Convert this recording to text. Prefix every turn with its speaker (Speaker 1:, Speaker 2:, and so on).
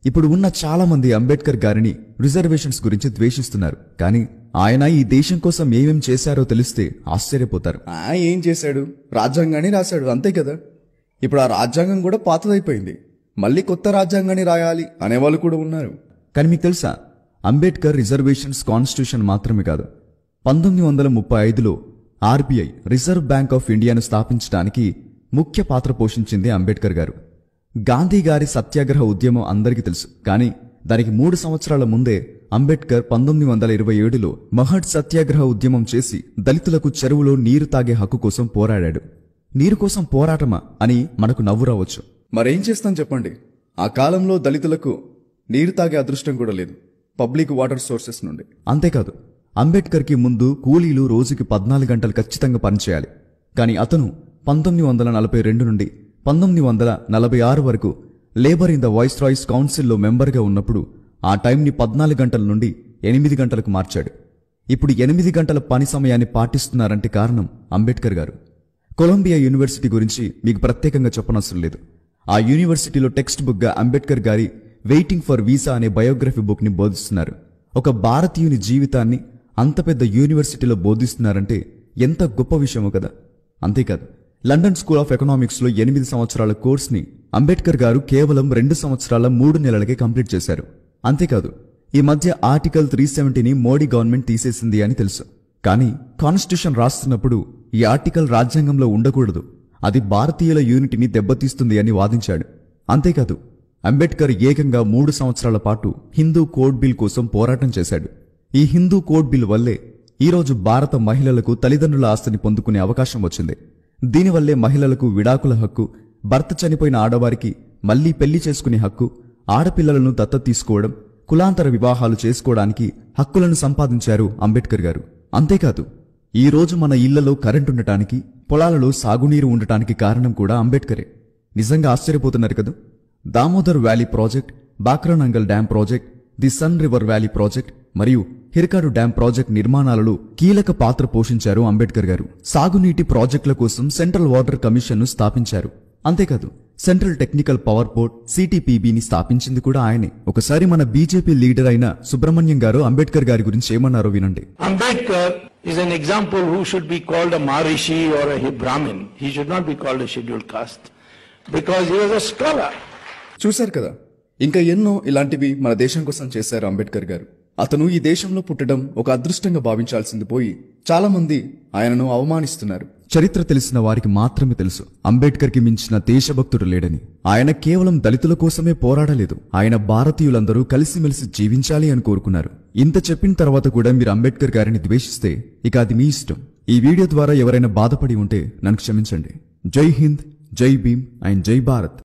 Speaker 1: ఇప్పుడు ఉన్న చాలా మంది అంబేద్కర్ గారిని రిజర్వేషన్స్ గురించి ద్వేషిస్తున్నారు. కానీ ఆయన ఈ దేశం కోసం ఏమేం చేశారో తెలిస్తే ఆశ్చర్యపోతారు.
Speaker 2: ఏం చేశాడు? రాజ్యాంగాన్ని రాశాడు, అంతే కదా. ఇప్పుడు ఆ రాజ్యాంగం కూడా పాతదైపోయింది. మళ్ళీ కొత్త రాజ్యాంగాన్ని రాయాలి అనేవాళ్ళు కూడా ఉన్నారు.
Speaker 1: కానీ మీకు తెలుసా, అంబేద్కర్ రిజర్వేషన్స్ కాన్స్టిట్యూషన్ మాత్రమే కాదు, 1935లో ఆర్బీఐ రిజర్వ్ బ్యాంక్ ఆఫ్ ఇండియాను స్థాపించడానికి ముఖ్య పాత్ర పోషించింది అంబేద్కర్ గారు. గాంధీ గారి సత్యాగ్రహ ఉద్యమం అందరికీ తెలుసు. కానీ దానికి 3 సంవత్సరాల ముందే అంబేద్కర్ 1927లో మహడ్ సత్యాగ్రహ ఉద్యమం చేసి దళితులకు చెరువులో నీరు తాగే హక్కు కోసం పోరాడాడు. నీరు కోసం పోరాటమా అని మనకు నవ్వు రావచ్చు.
Speaker 2: మరేం చేస్తాం చెప్పండి? ఆ కాలంలో దళితులకు నీరు తాగే అదృష్టం కూడా లేదు, పబ్లిక్ వాటర్ సోర్సెస్ నుండి.
Speaker 1: అంతేకాదు, అంబేద్కర్కి ముందు కూలీలు రోజుకి 14 గంటలు ఖచ్చితంగా పనిచేయాలి. కానీ అతను 1942 నుండి 1946 వరకు labour in the voice Royce కౌన్సిల్లో మెంబర్గా ఉన్నప్పుడు ఆ టైంని 14 గంటల నుండి 8 గంటలకు మార్చాడు. ఇప్పుడు 8 గంటల పని సమయాన్ని పాటిస్తున్నారంటే కారణం అంబేద్కర్ గారు. కొలంబియా యూనివర్సిటీ గురించి మీకు ప్రత్యేకంగా చెప్పనవసరం లేదు. ఆ యూనివర్సిటీలో టెక్స్ట్ బుక్గా అంబేద్కర్ గారి వెయిటింగ్ ఫర్ వీసా అనే బయోగ్రఫీ బుక్ని బోధిస్తున్నారు. ఒక భారతీయుని జీవితాన్ని అంత పెద్ద యూనివర్సిటీలో బోధిస్తున్నారంటే ఎంత గొప్ప విషయమో కదా. అంతేకాదు, లండన్ స్కూల్ ఆఫ్ ఎకనామిక్స్లో 8 సంవత్సరాల కోర్స్ని అంబేద్కర్ గారు కేవలం 2 సంవత్సరాల 3 నెలలకే కంప్లీట్ చేశారు. అంతేకాదు, ఈ మధ్య ఆర్టికల్ 370ని మోడీ గవర్నమెంట్ తీసేసింది అని తెలుసు. కానీ కాన్స్టిట్యూషన్ రాస్తున్నప్పుడు ఈ ఆర్టికల్ రాజ్యాంగంలో ఉండకూడదు, అది భారతీయుల యూనిటీని దెబ్బతీస్తుంది అని వాదించాడు. అంతేకాదు, అంబేద్కర్ ఏకంగా 3 సంవత్సరాల పాటు హిందూ కోడ్ బిల్ కోసం పోరాటం చేశాడు. ఈ హిందూ కోడ్ బిల్ వల్లే ఈరోజు భారత మహిళలకు తల్లిదండ్రుల ఆస్తిని పొందుకునే అవకాశం వచ్చింది. దీనివల్లే మహిళలకు విడాకుల హక్కు, భర్త చనిపోయిన ఆడవారికి మళ్లీ పెళ్లి చేసుకునే హక్కు, ఆడపిల్లలను దత్తత తీసుకోవడం, కులాంతర వివాహాలు చేసుకోవడానికి హక్కులను సంపాదించారు అంబేద్కర్ గారు. అంతేకాదు, ఈ రోజు మన ఇళ్లలో కరెంటు ఉండటానికి, పొలాలలో సాగునీరు ఉండటానికి కారణం కూడా అంబేద్కరే. నిజంగా ఆశ్చర్యపోతున్నారు కదా. Damodar valley project, Bhakra Nangal dam project, the sun river valley project మరియు హిరకాడు డ్యాం ప్రాజెక్ట్ నిర్మాణాలలో కీలక పాత్ర పోషించారు అంబేద్కర్ గారు. సాగునీటి ప్రాజెక్టుల కోసం సెంట్రల్ వాటర్ కమిషన్ను స్థాపించారు. అంతేకాదు, సెంట్రల్ టెక్నికల్ పవర్ బోర్డ్ సిటీపీబీని స్థాపించింది కూడా ఆయనే. ఒకసారి మన బీజేపీ లీడర్ అయిన సుబ్రహ్మణ్యం గారు అంబేద్కర్ గారి గురించి ఏమన్నారో వినండి.
Speaker 3: Ambedkar is an example who should be called a Maharishi or a Brahmin. He should not be called a scheduled caste because he was a scholar.
Speaker 2: చూశారు కదా, ఇంకా ఎన్నో ఇలాంటివి మన దేశం కోసం చేశారు అంబేద్కర్ గారు. అతను ఈ దేశంలో పుట్టడం ఒక అదృష్టంగా భావించాల్సింది పోయి చాలా మంది ఆయనను అవమానిస్తున్నారు.
Speaker 1: చరిత్ర తెలిసిన వారికి మాత్రమే తెలుసు, అంబేద్కర్కి మించిన దేశభక్తుడు లేడని. ఆయన కేవలం దళితుల కోసమే పోరాడలేదు, ఆయన భారతీయులందరూ కలిసిమెలిసి జీవించాలి అని కోరుకున్నారు. ఇంత చెప్పిన తర్వాత కూడా మీరు అంబేద్కర్ గారిని ద్వేషిస్తే ఇక అది మీ ఇష్టం. ఈ వీడియో ద్వారా ఎవరైనా బాధపడి ఉంటే నన్ను క్షమించండి. జై హింద్, జై భీమ్ అండ్ జై భారత్.